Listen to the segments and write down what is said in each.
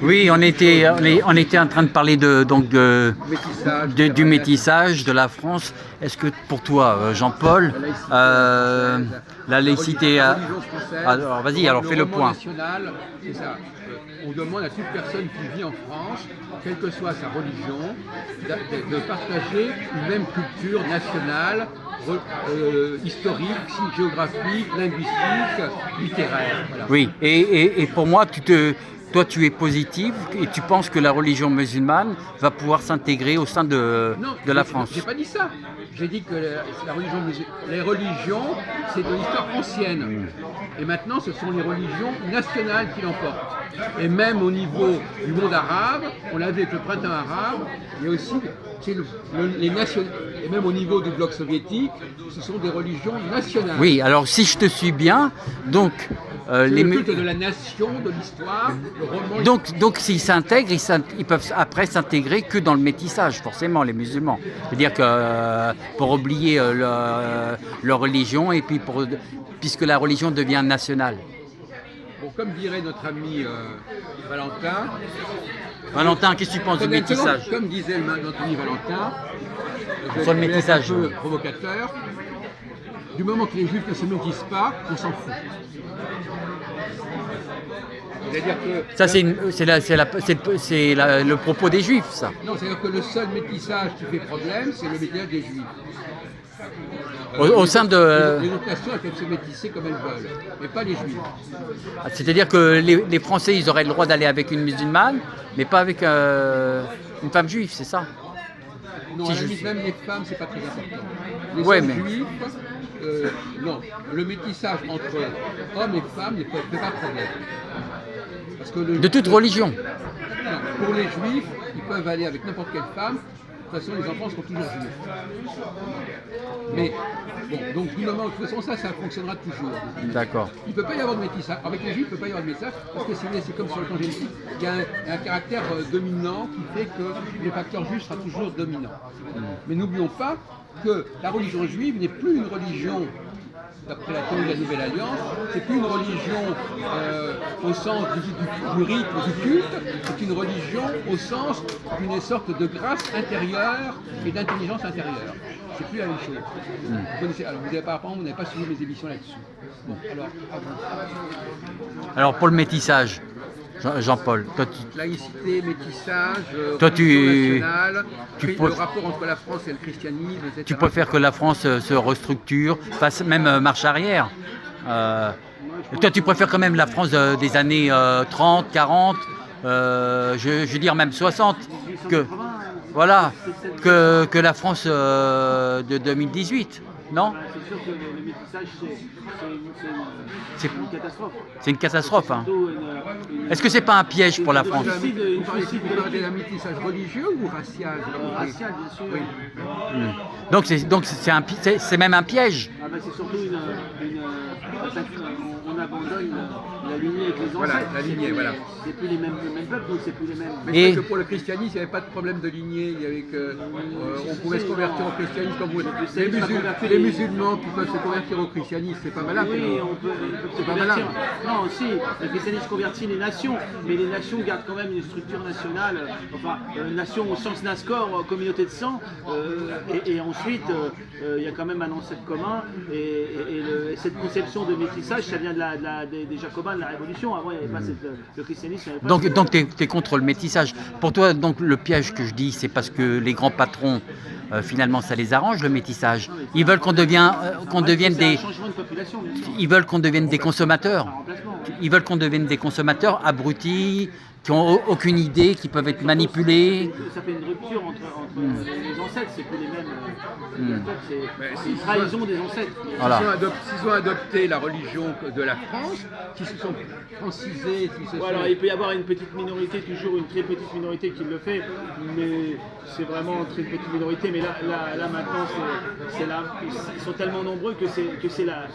Oui, on était en train de parler du métissage de la France. Est-ce que pour toi, Jean-Paul, la laïcité, religion française, alors vas-y, alors fais le roman point. national, c'est ça. On demande à toute personne qui vit en France, quelle que soit sa religion, de partager une même culture nationale, historique, géographique, linguistique, littéraire. Voilà. Oui, et pour moi, toi, tu es positif et tu penses que la religion musulmane va pouvoir s'intégrer au sein Non, de la France. j'ai pas dit ça. J'ai dit que les religions, c'est de l'histoire ancienne. Et maintenant, ce sont les religions nationales qui l'emportent. Et même au niveau du monde arabe, on l'a vu avec le printemps arabe, il y a aussi les nationales. Et même au niveau du bloc soviétique, ce sont des religions nationales. Oui, alors si je te suis bien, donc le culte de la nation, de l'histoire, le roman. Donc s'ils s'intègrent, ils peuvent après s'intégrer que dans le métissage, forcément, les musulmans. C'est-à-dire que pour oublier leur religion et puis puisque la religion devient nationale. Bon, comme dirait notre ami Valentin. Valentin, qu'est-ce que tu penses du métissage? Comme disait notre ami Valentin, sur le métissage, un peu provocateur, du moment que les juifs ne se métissent pas, on s'en fout. C'est-à-dire que ça, c'est le propos des juifs, ça. Non, c'est-à-dire que le seul métissage qui fait problème, c'est le métissage des juifs. Au sein de... Les autres nations, elles peuvent se métisser comme elles veulent, mais pas les juifs. C'est-à-dire que les Français, ils auraient le droit d'aller avec une musulmane, mais pas avec une femme juive, c'est ça? Non, même les femmes, c'est pas très important. Les hommes juifs, non. Le métissage entre hommes et femmes ne fait pas problème. Parce que de toute religion. Non, pour les juifs, ils peuvent aller avec n'importe quelle femme. De toute façon, les enfants seront toujours juifs. Mais, bon, donc, du moment, de toute façon, ça fonctionnera toujours. D'accord. Il ne peut pas y avoir de métissage. Avec les juifs, il ne peut pas y avoir de métissage, parce que c'est comme sur le plan génétique, il y a un caractère dominant qui fait que le facteur juif sera toujours dominant. Mais n'oublions pas que la religion juive n'est plus une religion, d'après la théorie de la Nouvelle Alliance, c'est plus une religion au sens du rite, du culte, c'est une religion au sens d'une sorte de grâce intérieure et d'intelligence intérieure. C'est plus la même chose. Vous connaissez, alors apparemment, vous n'avez pas suivi mes émissions là-dessus. Bon, alors, à vous. Alors pour le métissage, Jean-Paul, toi laïcité, métissage, nationale, le rapport entre la France et le christianisme, etc. Tu préfères que la France se restructure, fasse même marche arrière. Toi, tu préfères quand même la France des années 30, 40, je veux dire même 60, que la France de 2018. Non? C'est sûr que le métissage, c'est une catastrophe. C'est une catastrophe. Hein. Est-ce que c'est pas un piège pour la France? Vous parlez d'un métissage religieux ou racial? Racial, bien sûr. Oui. Donc c'est même un piège. Ah bah c'est surtout on abandonne la lignée avec les ancêtres. Voilà, la lignée, voilà. C'est plus les mêmes peuples, donc c'est plus les mêmes. Mais c'est vrai que pour le christianisme, il n'y avait pas de problème de lignée. Il y avait on pouvait se convertir au christianisme comme vous. Les musulmans qui peuvent se convertir au christianisme, c'est pas malade. Oui, on peut se convertir. Non, aussi, le christianisme convertit les nations, mais les nations gardent quand même une structure nationale, enfin, nation au sens NASCOR, communauté de sang, et ensuite, il y a quand même un ancêtre commun, et cette conception de métissage, ça vient des Jacobins de la Révolution. Avant, il n'y avait pas le christianisme. Donc tu es contre le métissage. Pour toi, donc le piège que je dis, c'est parce que les grands patrons, finalement, ça les arrange le métissage. Ils veulent qu'on devienne des. Ils veulent qu'on devienne des consommateurs. Ils veulent qu'on devienne des consommateurs abrutis, qui n'ont aucune idée, qui peuvent être manipulés. Ça fait une rupture entre les ancêtres, c'est plus les mêmes. C'est une trahison des ancêtres. Voilà. S'ils ont adopté la religion de la France, s'ils se sont francisés, Alors il peut y avoir une petite minorité, toujours une très petite minorité qui le fait, mais c'est vraiment une très petite minorité. Mais là maintenant, ils sont tellement nombreux que c'est la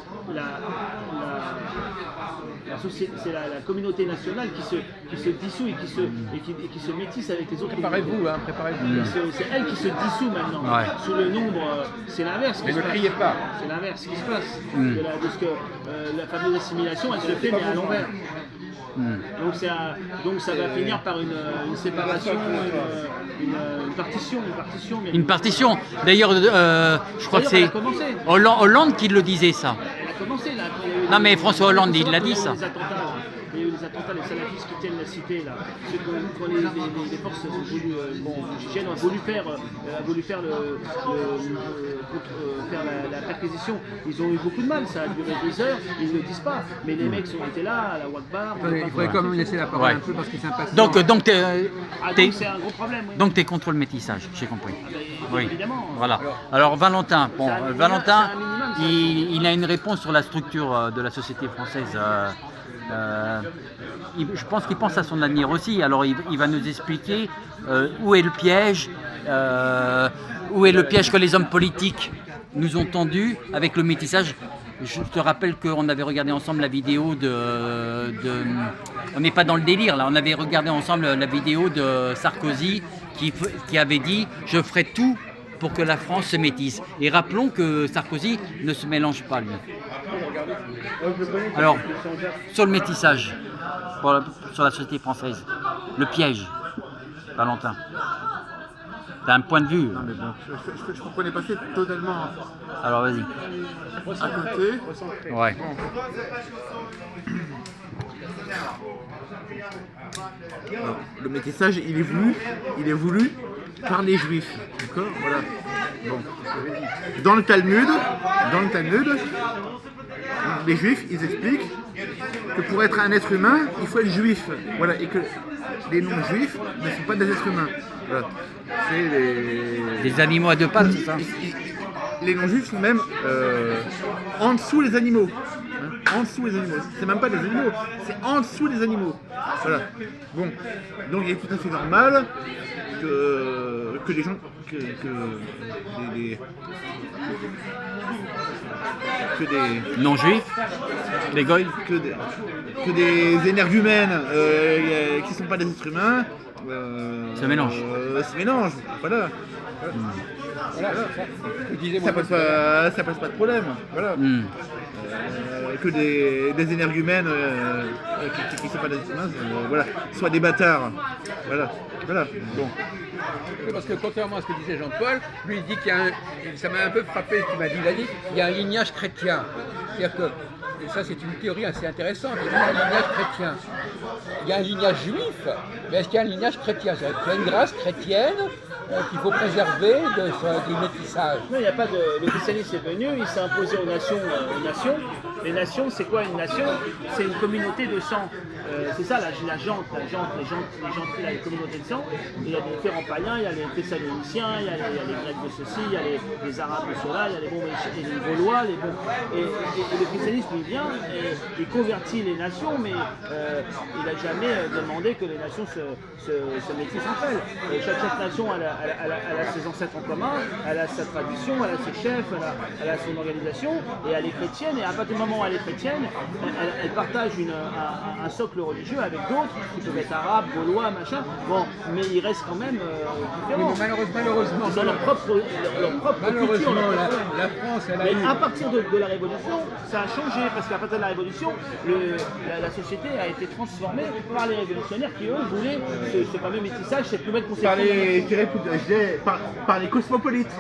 communauté nationale qui se dissout et qui se métisse avec les autres. Préparez-vous. C'est elle qui se dissout maintenant. Ouais. Sous le nombre, c'est l'inverse. Mais ne criez pas. C'est l'inverse qui se passe. Parce que la fameuse assimilation, elle se fait mais à l'envers. Donc ça va finir par une séparation, une partition. Mais Une partition. D'ailleurs, je crois que c'est elle a commencé. Hollande qui le disait ça. Elle a commencé là. Quand il y a eu Non, mais François Hollande, il l'a il y a eu dit, ça. Il y a eu les attentats, les salafistes qui tiennent la cité là. Ceux quand les forces tchétchènes ont voulu faire la perquisition. Ils ont eu beaucoup de mal. Ça a duré 2 heures. Ils ne le disent pas. Mais les mecs ont été là à la Wakbar. Il faudrait quand même laisser la parole Ouais. un peu parce que c'est impatient. Donc Donc t'es c'est un gros problème. Oui. donc t'es contre le métissage, j'ai compris. Oui. Évidemment. Voilà. Alors Valentin, C'est un minimum, Valentin, c'est un minimum, ça. il a une réponse sur la structure de la société française. Je pense qu'il pense à son avenir aussi. Alors il va nous expliquer où est le piège, que les hommes politiques nous ont tendu avec le métissage. Je te rappelle qu'on avait regardé ensemble la vidéo on n'est pas dans le délire là, on avait regardé ensemble la vidéo de Sarkozy qui avait dit « Je ferai tout pour que la France se métisse ». Et rappelons que Sarkozy ne se mélange pas, lui. Alors, sur le métissage, sur la société française, le piège, Valentin, tu as un point de vue. Non mais bon, je comprenais pas, c'est totalement Alors vas-y. à côté. Ouais. Alors, le métissage, il est voulu par les juifs, d'accord, voilà. Bon. Dans le Talmud, les juifs, ils expliquent que pour être un être humain, il faut être juif, voilà, et que les non-juifs ne sont pas des êtres humains. Voilà. C'est Des animaux à deux pattes, c'est ça? les non-juifs sont même en dessous des animaux. En dessous des animaux. C'est même pas des animaux, c'est en dessous des animaux. Voilà. Bon. Donc il est tout à fait normal que les gens. Que des Non-juifs, les goïs. que des énergumènes qui ne sont pas des êtres humains Se mélangent. Se mélangent. Voilà. Voilà, je disais, Ça passe pas de problème. Voilà. Que des énergumènes qui ne sont pas des êtres humains, voilà, soient des bâtards. Voilà. Bon. parce que contrairement à ce que disait Jean-Paul, lui il dit qu'il y a ça m'a un peu frappé ce qu'il m'a dit, il y a un lignage chrétien. C'est-à-dire que, et ça c'est une théorie assez intéressante, il y a un lignage chrétien. Il y a un lignage juif, mais est-ce qu'il y a un lignage chrétien? C'est-à-dire qu'il y a une grâce chrétienne qu'il faut préserver du métissage. Non, il n'y a pas de. Le christianisme est venu, il s'est imposé aux nations. Les nations, c'est quoi une nation? C'est une communauté de sang. C'est ça la jante, la communauté de sang. Il y a des différents païens, il y a les Thessaloniciens, il y a les Grecs de ceci, il y a les Arabes de cela, il y a les Gaulois, et le christianisme il vient et il convertit les nations, mais il n'a jamais demandé que les nations se métissent entre elles. Chaque nation elle a ses ancêtres en commun, elle a sa tradition, elle a ses chefs, elle a son organisation, et elle est chrétienne, et à partir du moment où elle est chrétienne, elle partage un socle religieux avec d'autres, qui peuvent être arabes, gaulois, machin, bon, mais ils restent quand même différents. Oui, malheureusement, Ils ont leur propre culture. la France, elle a Mais eu... à partir de la Révolution, ça a changé, parce qu'à partir de la Révolution, la société a été transformée par les révolutionnaires qui, eux, voulaient ce fameux métissage, cette nouvelle conception. Par les cosmopolites.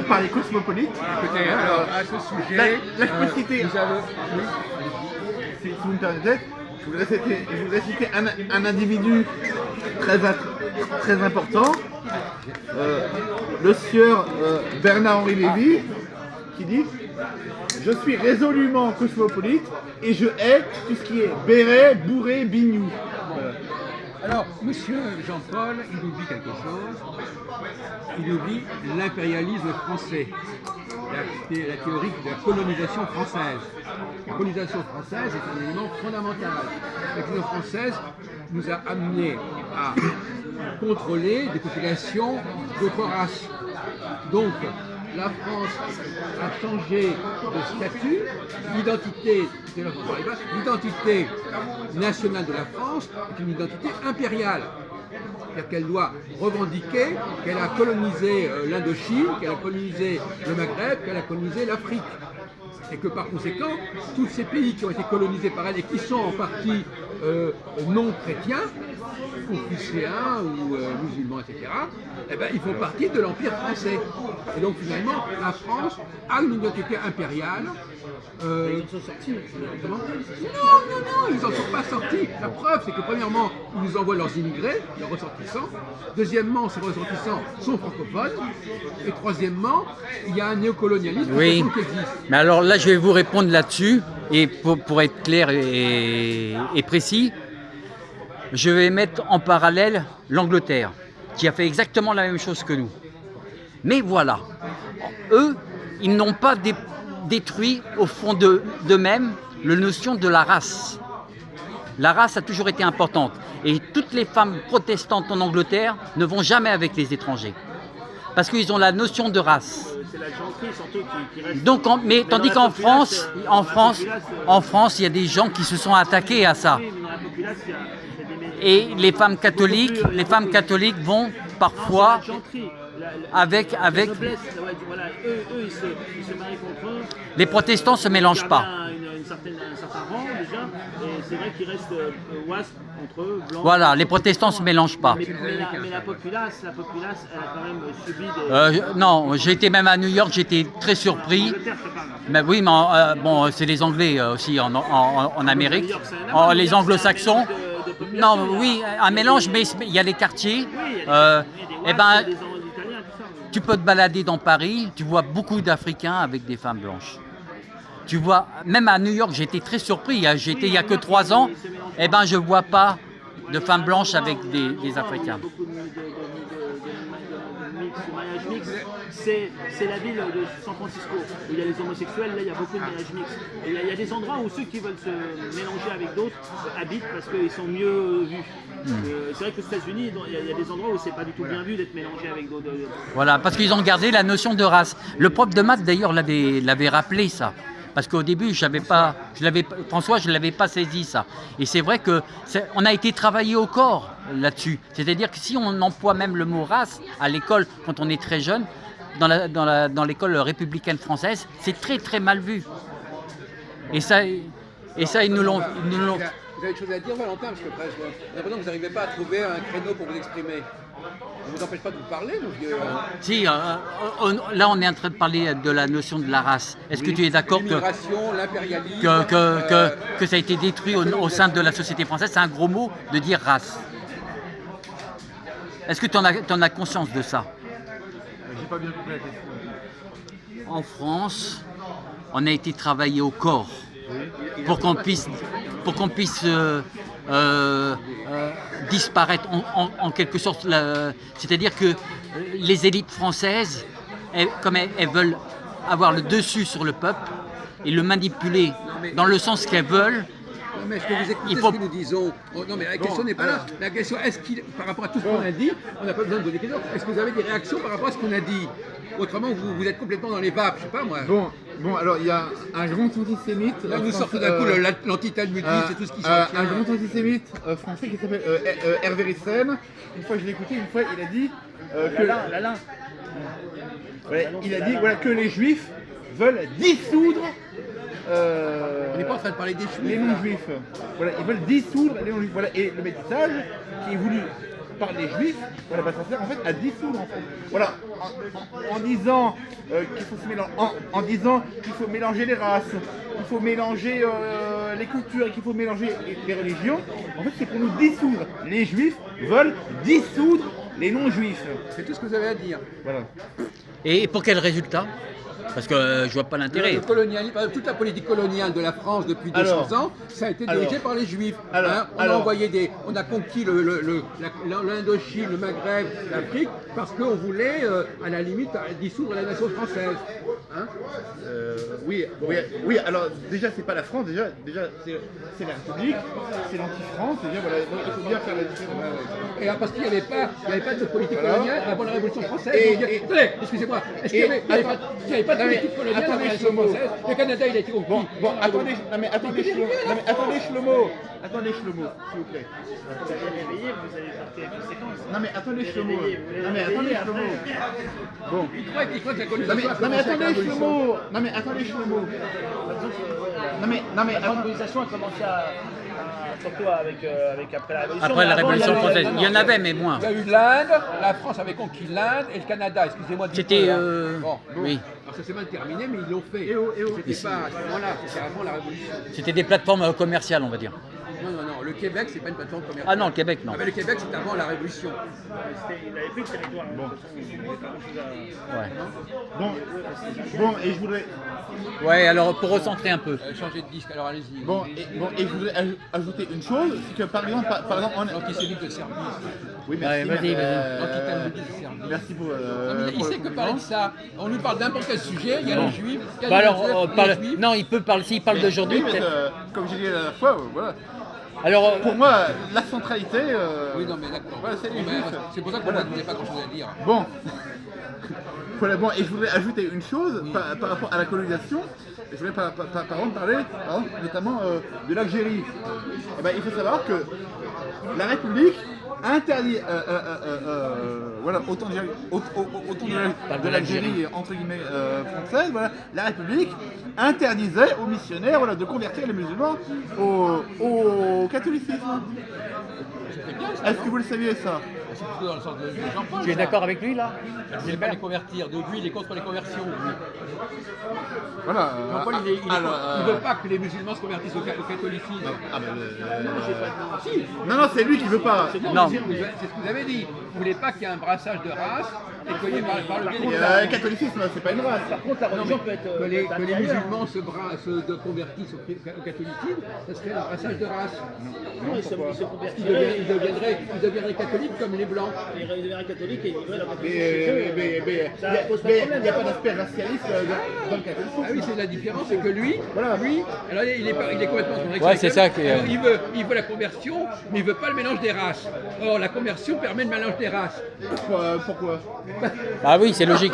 Par les cosmopolites. Écoutez, alors, à ce sujet, La cosmopolité. vous avez... Oui. Si vous me permettez, je voudrais citer un individu très important, le sieur Bernard-Henri Lévy, qui dit « Je suis résolument cosmopolite et je hais tout ce qui est béret, bourré, bignou. » Alors, monsieur Jean-Paul, il oublie quelque chose. Il oublie l'impérialisme français, la théorie de la colonisation française. La colonisation française est un élément fondamental. La colonisation française nous a amenés à contrôler des populations d'autres races. Donc, la France a changé de statut, l'identité nationale de la France est une identité impériale. C'est-à-dire qu'elle doit revendiquer qu'elle a colonisé l'Indochine, qu'elle a colonisé le Maghreb, qu'elle a colonisé l'Afrique. Et que par conséquent, tous ces pays qui ont été colonisés par elle et qui sont en partie non chrétiens, confucéens ou musulmans, etc., eh ben, ils font partie de l'Empire français. Et donc finalement, la France a une identité impériale. Ils en sont sortis. Comment ? Non, ils n'en sont pas sortis. La preuve, c'est que premièrement, ils nous envoient leurs immigrés, leurs ressortissants. Deuxièmement, ces ressortissants sont francophones. Et troisièmement, il y a un néocolonialisme Oui, qui existe. mais alors là, je vais vous répondre là-dessus, et pour être clair et précis, je vais mettre en parallèle l'Angleterre, qui a fait exactement la même chose que nous. Mais voilà, eux, ils n'ont pas détruit au fond d'eux-mêmes la notion de la race. La race a toujours été importante, et toutes les femmes protestantes en Angleterre ne vont jamais avec les étrangers, parce qu'ils ont la notion de race. C'est la genterie surtout qui reste. Donc, mais tandis dans qu'en la populace, en France, il y a des gens qui se sont attaqués à ça. Oui, mais dans la populace, il y a des Et les femmes catholiques vont parfois la genterie, avec la noblesse, ouais, voilà, eux, ils se marient contre eux. les protestants se mélangent pas. Un certain rang déjà, et c'est vrai qu'ils restent wasp entre eux, blancs. Voilà, les protestants se mélangent pas. Mais la populace, elle a quand même subi des. Non, j'ai été même à New York, j'étais très surpris. Angleterre, je te parle. Mais oui, mais bon, c'est les Anglais aussi en Amérique, New York, c'est un amas, New les York, anglo-saxons. c'est un mélange de population, Non, il y a- oui, un mélange, mais il y a les quartiers. Oui, il y a des Eh ben, Italiens, tout ça. tu peux te balader dans Paris, tu vois beaucoup d'Africains avec des femmes blanches. Tu vois, même à New York, j'ai été très surpris. J'étais il y a que 3 ans. Eh ben, je vois pas de femmes blanches avec des Africains. Il y a beaucoup de mix, de mariage mix. C'est la ville de San Francisco où il y a les homosexuels. Là, il y a beaucoup de mariage mix. Et il y a des endroits où ceux qui veulent se mélanger avec d'autres habitent parce qu'ils sont mieux vus. C'est vrai qu'aux États-Unis, il y a des endroits où c'est pas du tout bien vu d'être mélangé avec d'autres. Voilà, parce qu'ils ont gardé la notion de race. Le prof de maths, d'ailleurs, l'avait rappelé ça. Parce qu'au début, François, je ne l'avais pas saisi ça. Et c'est vrai qu'on a été travaillé au corps là-dessus. C'est-à-dire que si on emploie même le mot race à l'école quand on est très jeune, dans l'école républicaine française, c'est très très mal vu. Et ça ils nous l'ont. Vous avez des choses à dire, Valentin, parce que presque, j'ai l'impression que vous n'arrivez pas à trouver un créneau pour vous exprimer. Ça ne vous empêche pas de vous parler, mon vieux. Si, là on est en train de parler de la notion de la race. Est-ce que tu es d'accord L'immigration, l'impérialisme. que ça a été détruit au sein de la société française? C'est un gros mot de dire race. Est-ce que tu en as conscience de ça? J'ai pas bien compris la question. En France, on a été travaillé au corps pour qu'on puisse disparaître en quelque sorte. C'est-à-dire que les élites françaises, comme elles veulent avoir le dessus sur le peuple et le manipuler dans le sens qu'elles veulent. Non, mais est-ce que vous écoutez Il faut- ce que nous disons? Non, mais la question n'est pas là. La question, par rapport à tout ce qu'on a dit, on n'a pas besoin de donner des questions. Est-ce que vous avez des réactions par rapport à ce qu'on a dit? Autrement, vous êtes complètement dans les vapes, je sais pas moi. Bon, alors il y a un grand antisémite. Là, nous sort tout d'un coup l'antitalmudisme et tout ce qui s'en un tient. grand antisémite français qui s'appelle Hervé Rissen. Une fois je l'ai écouté, une fois il a dit L'Alain. ouais, il a dit voilà, que les juifs veulent dissoudre On n'est pas en train de parler des les juifs. non-juifs. Voilà, ils veulent dissoudre les non-juifs. Voilà, et le métissage qui est voulu par les juifs, voilà, bah, ça sert en fait à dissoudre en fait. Voilà, en disant qu'il faut se mélanger, en disant qu'il faut mélanger les races, qu'il faut mélanger les cultures et qu'il faut mélanger les religions, en fait c'est pour nous dissoudre. Les juifs veulent dissoudre les non-juifs. C'est tout ce que vous avez à dire. Voilà. Et pour quel résultat? Parce que je vois pas l'intérêt. Le colonialisme, toute la politique coloniale de la France depuis 200 ans, ça a été dirigé par les Juifs. On a conquis l'Indochine, le Maghreb, l'Afrique, parce qu'on voulait, à la limite, dissoudre la nation française. Hein? Oui, alors déjà c'est pas la France, déjà c'est la République, c'est l'anti-France, déjà voilà, il faut bien faire la différence. Et là, parce qu'il n'y avait pas de politique Voilà. coloniale avant la Révolution française. Et- Donc, et- attendez, excusez-moi, est-ce qu'il n'y avait, et- il n'y avait pas de Non, mais politique coloniale avant attendez, la Révolution Shlomo. française? Le Canada, il a été conquis. Bon, attendez Shlomo, s'il vous plaît. Vous avez réveillé, vous allez porter les conséquences. Non mais attendez Shlomo. Bon. Il croit que la Non colonisation mais a commencé avec la attendez Révolution. Shlomo. Non mais attendez Shlomo. Non mais La grande mobilisation a commencé à surtout après la Révolution. Après la Mais avant, Révolution il y avait- française, il y en avait, mais moins. Il y a eu l'Inde, la France avait conquis l'Inde et le Canada, excusez-moi du C'était, peu, hein. Bon, oui. alors ça s'est mal terminé, mais ils l'ont fait. C'était pas à ce moment-là, c'était avant la Révolution. C'était des plateformes commerciales, on va dire. Non, le Québec, c'est pas une plateforme commerciale. Ah non, le Québec, non. Ah, mais le Québec, c'était avant la Révolution. Il n'avait plus de territoire. Ouais. Bon, et je voudrais. Ouais, alors pour recentrer un peu. Changer de disque, alors allez-y. Bon, et je voudrais ajouter une chose, c'est que par exemple, on est. L'antisémite de Serbie. Oui, Ouais, vas-y, vas-y. L'antitalmudie de Serbie. Merci pour. Il sait que parler de ça. On nous parle n'importe quel sujet, il y a les juifs, il y a Bah les alors, juifs. non, il peut parler, s'il parle d'aujourd'hui, Oui, mais, peut-être. comme j'ai dit la dernière fois, voilà. Alors, Pour moi, la centralité. Oui, non, mais d'accord. Voilà, c'est les Bon, juifs. ben, c'est pour ça que moi, je n'ai pas grand-chose à dire. Bon. Voilà, bon, et je voudrais ajouter une chose par rapport à la colonisation. Je voudrais par exemple parler, notamment de l'Algérie. Eh ben, il faut savoir que la République interdit, voilà, autant de l'Algérie entre guillemets française, voilà, la République interdisait aux missionnaires, voilà, de convertir les musulmans au catholicisme. Est-ce que vous le saviez ça? C'est plutôt dans le sens de Jean-Paul. tu es ça. d'accord avec lui là? Il ne veut pas les convertir. Donc lui, il est contre les conversions. Lui. Voilà. Jean-Paul, il ne veut pas que les musulmans se convertissent au catholicisme. Ah, ben, Si. non, c'est lui qui veut pas. Non. C'est ce que vous avez dit. Vous ne voulez pas qu'il y ait un brassage de races écoyé par le biais Et, des le catholicisme, c'est pas une race. Par contre, la religion peut être. que les intérieure. musulmans se convertissent au catholicisme, ça serait un brassage de races. Non, ils se Ils convertiraient. deviendraient catholiques comme les blancs. Ils deviendraient catholiques et ils vivraient dans le Mais Ça pose pas de il problème. n'y a pas d'aspect racialiste dans le catholicisme. Ah oui, c'est la différence, c'est que lui, alors il est complètement contre Ouais, c'est ça que- alors, il veut la conversion, mais il veut pas le mélange des races. Or, la conversion permet le mélange des races. Pourquoi? Ah oui, c'est logique.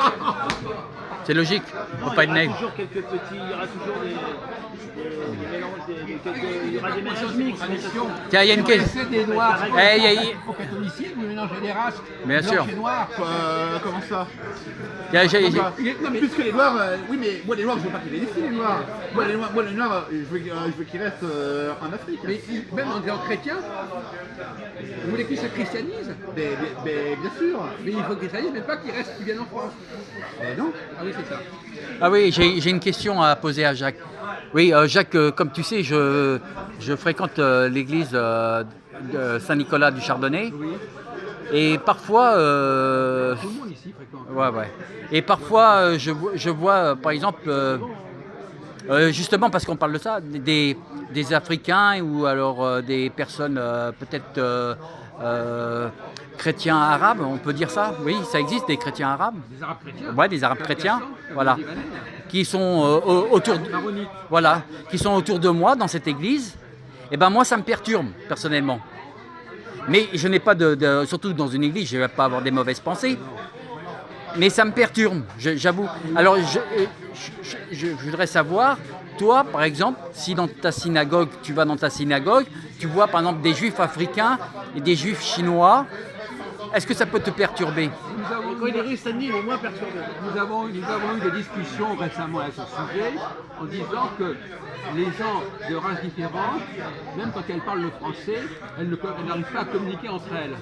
C'est logique. Faut pas être Il y aura naïf. toujours quelques petits, il y aura toujours des mélanges, il y aura des mélanges mixtes. mais ça sera- Tiens, il y a une question. C'est des noirs Eh, il y a- au catholicisme, vous mélangez les races. Bien blancs sûr. et noirs. Comment ça? Tiens, Non, mais Puisque les noirs, oui, mais moi les noirs, je veux pas qu'ils viennent ici, les noirs. Moi les noirs, je veux qu'ils restent en Afrique. Mais même en disant chrétien, vous voulez qu'ils se christianisent, Mais bien sûr. mais il faut qu'ils christianisent, mais pas qu'ils restent, qu'ils viennent en France. Mais non. Ah oui, c'est ça. Ah oui, j'ai une question à poser à Jacques. Oui, Jacques, comme tu sais, je fréquente l'église de Saint-Nicolas du Chardonnay. Oui. Et parfois, Tout le monde ici fréquente. ouais. Et parfois, je vois, par exemple, justement parce qu'on parle de ça, des Africains ou alors des personnes peut-être chrétiens arabes, on peut dire ça. Oui, ça existe des chrétiens arabes. Des arabes chrétiens. Ouais, des arabes chrétiens, Comme voilà, les Libanais, qui sont autour, maronites. voilà, qui sont autour de moi dans cette église. Et ben moi, ça me perturbe personnellement. Mais je n'ai pas surtout dans une église, je ne vais pas avoir des mauvaises pensées. Mais ça me perturbe, j'avoue. Alors, je voudrais savoir, toi, par exemple, si dans ta synagogue, tu vas dans ta synagogue, tu vois par exemple des juifs africains et des juifs chinois, est-ce que ça peut te perturber? Nous avons, Quand il est russe, il est moins perturbé. nous avons eu des discussions récemment à ce sujet en disant que les gens de races différentes, même quand elles parlent le français, elles n'arrivent pas à communiquer entre elles.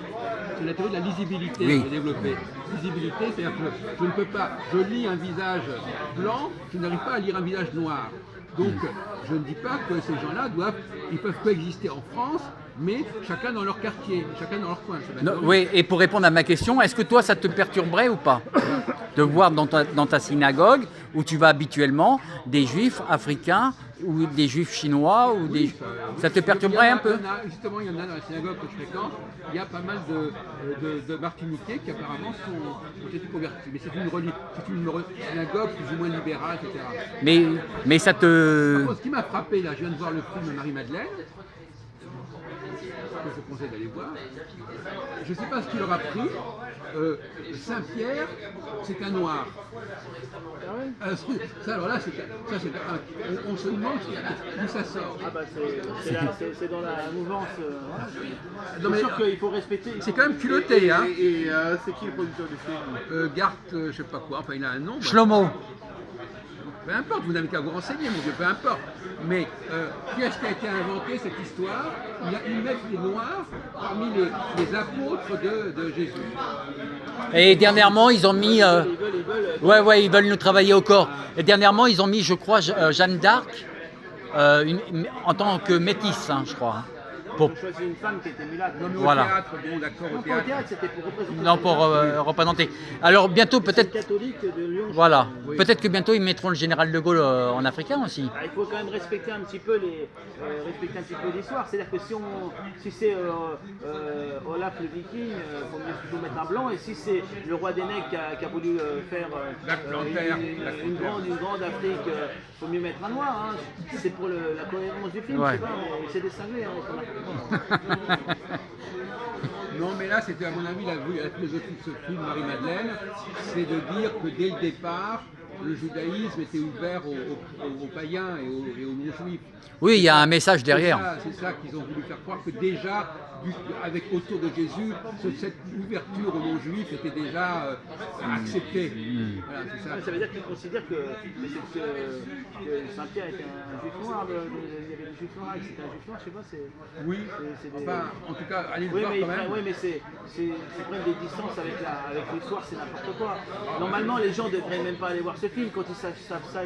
C'est la théorie de la lisibilité Oui. qui est développée. Lisibilité, c'est-à-dire que je ne peux pas, je lis un visage blanc, je n'arrive pas à lire un visage noir. Donc, je ne dis pas que ces gens-là ils peuvent coexister en France, mais chacun dans leur quartier, chacun dans leur coin. C'est Non, d'accord. oui, et pour répondre à ma question, est-ce que toi, ça te perturberait ou pas de voir dans ta synagogue, où tu vas habituellement, des juifs africains ou des juifs chinois ou des... Ça te perturberait un peu? Justement, il y en a dans la synagogue que je fréquente, il y a pas mal de Martiniquais qui apparemment ont été convertis. Mais c'est une synagogue plus ou moins libérale, etc. Mais ça te... Par contre, ce qui m'a frappé, là, je viens de voir le film Marie-Madeleine, que je conseille d'aller voir. Je ne sais pas ce qu'il aura pris. Saint-Pierre, c'est un noir. Ça, alors là, on se demande d'où ça sort. Ah bah c'est dans la mouvance. Non, mais- C'est sûr qu'il faut respecter. C'est quand même culotté, hein. Et c'est qui le producteur du film? Gart, je sais pas quoi, enfin il a un nom. bah. Shlomo. Peu importe, vous n'avez qu'à vous renseigner, mon Dieu, peu importe. Mais qui est-ce qui a été inventé cette histoire? Ils mettent les Noirs parmi les apôtres de Jésus. Et dernièrement, ils ont mis... ouais, ils veulent nous travailler au corps. Et dernièrement, ils ont mis, je crois, Jeanne d'Arc en tant que métisse, hein, je crois. Pour... Ils ont choisi une femme qui était mulâtre. Non, mais Voilà. au théâtre, bon, d'accord, au Au théâtre. théâtre, c'était pour représenter. Non, pour représenter. Alors bientôt, C'est peut-être... catholique de Lyon. Voilà. Oui. Peut-être que bientôt, ils mettront le général de Gaulle en africain aussi. Il faut quand même respecter un petit peu l'histoire. C'est-à-dire que si c'est Olaf le Viking, il faut mieux plutôt mettre un blanc. Et si c'est le roi des Nègres qui a voulu faire Black Panther. une grande Afrique, il faut mieux mettre un noir. Hein. C'est pour la cohérence du film, Ouais. je sais pas, mais c'est des cinglés. Hein, Non, mais là, c'était à mon avis la philosophie de ce film, Marie-Madeleine, c'est de dire que dès le départ, le judaïsme était ouvert aux païens et aux non-juifs. Oui, il y a un message derrière. C'est ça qu'ils ont voulu faire croire que déjà, avec autour de Jésus, cette ouverture aux non-juifs était déjà acceptée. Voilà, c'est ça. Ça veut dire qu'ils considèrent que Saint-Pierre était un juif noir. Il y avait des juifs noirs, c'était un juif noir, je sais pas. Oui, c'est des- enfin, en tout cas, allez le Oui, voir mais, quand même. ils prennent des distances avec l'histoire, c'est n'importe quoi. Normalement, les gens ne devraient même pas aller voir ce film. Quand ils savent ça,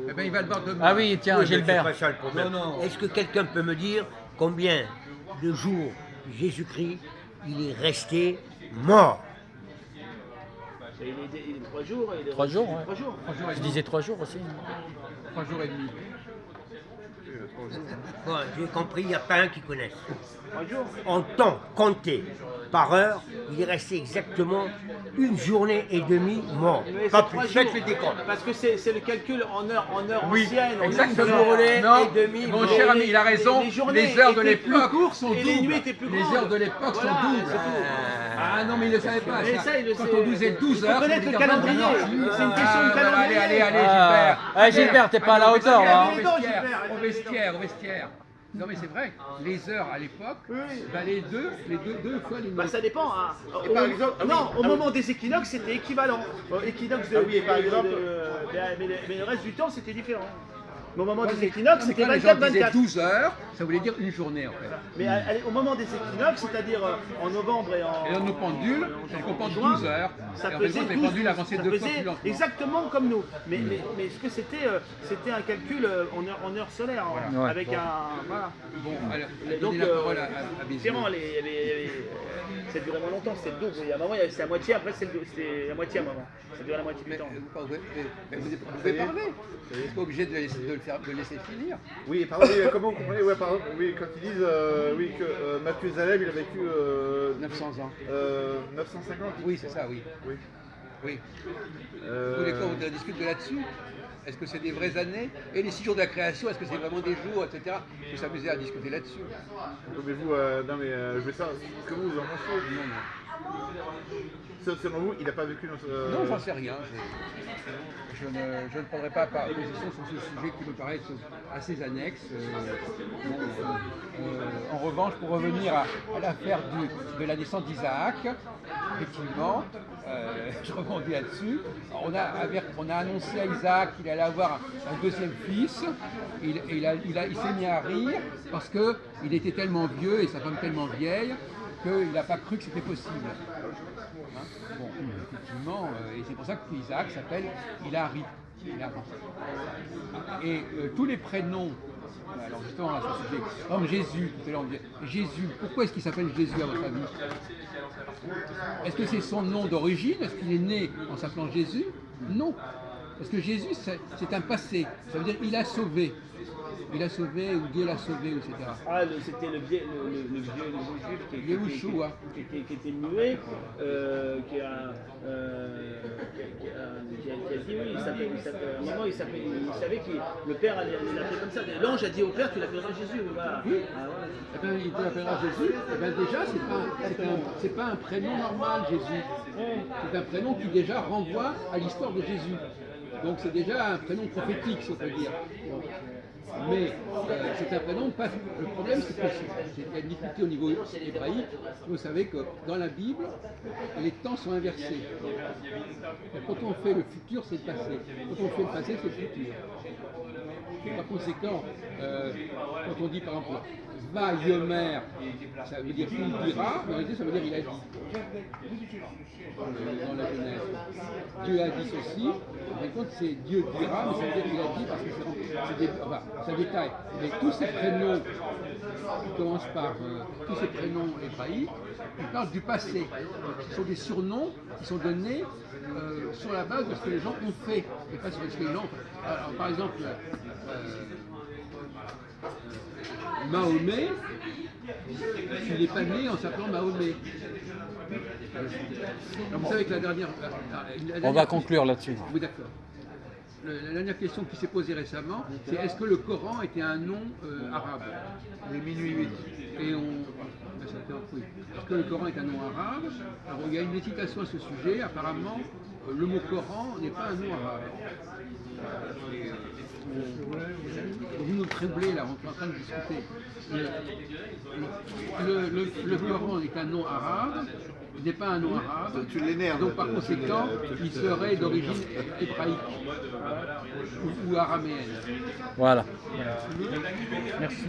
Eh ben, il va le voir demain. Ah oui, tiens, Oui, mais Gilbert. c'est pas ça le problème. Est-ce que quelqu'un peut me dire combien de jours Jésus-Christ il est resté mort? il est 3 jours. 3 jours, ouais. 3 jours. 3 jours et Je demi. disais 3 jours aussi. 3 jours et demi. Bon, j'ai compris, il n'y a pas un qui connaisse. 3 jours. En temps compté par heure, il est resté exactement 1 journée et demie mort. Mais Pas c'est plus. 3 Faites jours. le décompte. Parce que c'est le calcul en heure Oui, ancienne. exactement. journée Non, et demie, mon mais cher ami, il a raison. les journées Les heures de étaient plus l'époque courtes sont et doubles. les nuits étaient plus Les grandes. heures de l'époque Voilà, sont doubles. c'est tout. Ah non, mais il ne le savait pas. Mais ça, il le Quand sait. on disait 12 Il faut heures, connaître ça veut le dire calendrier. 21 heures. C'est une question de calendrier. Allez, Ah, Gilbert. Gilbert, t'es pas à la Allez, au hauteur, là, hein. vestiaire, au vestiaire. Non mais c'est vrai, les heures à l'époque valaient deux fois les Bah, nôtres. ça dépend. Hein. par exemple, ah oui, non, au ah moment des équinoxes, c'était équivalent. Équinoxe Ah oui, et par exemple- mais le reste du temps, c'était différent. Mais au moment Ouais, des mais équinoxes, quand c'était les gens 24-24. disaient 12 heures, ça voulait dire une journée en fait. Mais au moment des équinoxes, c'est-à-dire en novembre et en. Et dans nos pendules, elles comportent juin, 12 heures. Ça Et en faisait fait, les 12, pendules avançaient ça 2 fois faisait plus lentement. exactement comme nous. Mais ce que c'était un calcul en heure solaire, Voilà. avec un. Voilà. Bon, alors, Et donnez donc, la parole à Béziers. différent, ça durait moins longtemps, c'était le double. Il y a un moment, c'était à moitié, après c'était la moitié à un moment. Ça durait la moitié du Mais temps. vous pouvez parler. Vous n'êtes pas obligé de le laisser finir. Oui, pardon, oui, comment vous comprenez pardon, oui, quand ils disent oui, que Mathusalem il a vécu 900 ans. 950? Oui, c'est ça, oui. Oui. Oui. Vous voulez quoi, on discute de là-dessus? Est-ce que c'est des vraies années? Et les 6 jours de la création, est-ce que c'est vraiment des jours, etc. Il faut s'amuser à discuter là-dessus. Mais vous, non mais je veux savoir ce que vous en pensez. Non, non. Selon vous, il n'a pas vécu notre. Non, j'en sais rien. Je ne prendrai pas position sur ce sujet qui me paraît assez annexe. En revanche, pour revenir à l'affaire de la naissance d'Isaac, effectivement, je rebondis là-dessus. On a annoncé à Isaac qu'il allait avoir un deuxième fils. Il s'est mis à rire parce qu'il était tellement vieux et sa femme tellement vieille qu'il n'a pas cru que c'était possible. Hein, bon, effectivement, et c'est pour ça qu'Isaac s'appelle Hilary. Et tous les prénoms, alors justement à ce sujet, comme Jésus, tout à l'heure on disait, Jésus, pourquoi est-ce qu'il s'appelle Jésus à votre avis? Est-ce que c'est son nom d'origine? Est-ce qu'il est né en s'appelant Jésus? Non. Parce que Jésus, c'est un passé. Ça veut dire il a sauvé. Il a sauvé, ou Dieu l'a sauvé, etc. Ah, c'était le vieux juif Yeshua. qui était muet, qui a dit oui, à un moment il savait que le père allait l'appeler comme ça. L'ange a dit au père, tu l'appelleras Jésus. Voilà. Oui. Ah, voilà. Eh bien, il t'appellera Jésus. Eh bien, déjà, c'est pas un prénom normal, Jésus. C'est un prénom qui déjà renvoie à l'histoire de Jésus. Donc c'est déjà un prénom prophétique, si on peut dire. Bon. Mais c'est un prénom pas. Le problème, c'est qu'il y a une difficulté au niveau hébraïque. Vous savez que dans la Bible, les temps sont inversés. Et quand on fait le futur, c'est le passé. Quand on fait le passé, c'est le futur. Et par conséquent, quand on dit par exemple va Yomer, ça veut dire il dira, mais en réalité ça veut dire il a dit. Dans la Genèse. Dieu a dit ceci, en compte c'est Dieu dira, mais ça veut dire qu'il a dit parce que c'est un détail. Mais tous ces prénoms qui commencent par tous ces prénoms hébraïques, ils parlent du passé. Ce sont des surnoms qui sont donnés sur la base de ce que les gens ont fait, et pas sur ce que les gens. Alors, par exemple, Mahomet, il n'est pas né en s'appelant Mahomet. Alors, vous savez que la dernière On va conclure là-dessus. Oui, d'accord. La dernière question qui s'est posée récemment, c'est est-ce que le Coran était un nom arabe? Les minuit 8. Et oui. Est-ce que le Coran est un nom arabe? Alors, il y a une hésitation à ce sujet. Apparemment, le mot Coran n'est pas un nom arabe. Vous nous tremblez là, on est en train de discuter. Le Coran est un nom arabe, il n'est pas un nom arabe. Tu l'énerves. Donc par conséquent, il serait d'origine hébraïque ou araméenne. Voilà. Merci.